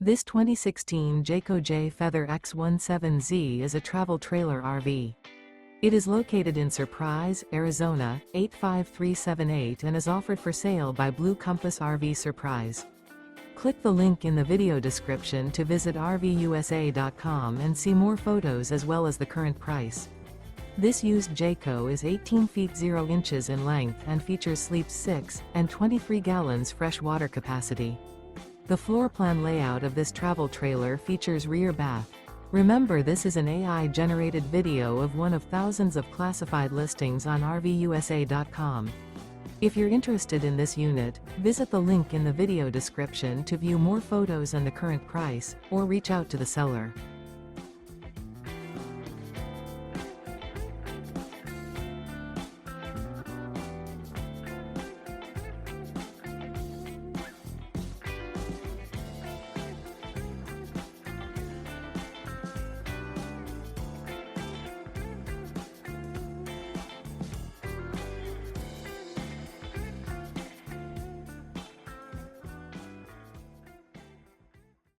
This 2016 Jayco Jay Feather X17Z is a travel trailer RV. It is located in Surprise, Arizona, 85378 and is offered for sale by Blue Compass RV Surprise. Click the link in the video description to visit RVUSA.com and see more photos as well as the current price. This used Jayco is 18 feet 0 inches in length and features sleeps 6 and 23 gallons fresh water capacity. The floor plan layout of this travel trailer features rear bath. Remember, this is an AI-generated video of one of thousands of classified listings on RVUSA.com. If you're interested in this unit, visit the link in the video description to view more photos and the current price, or reach out to the seller.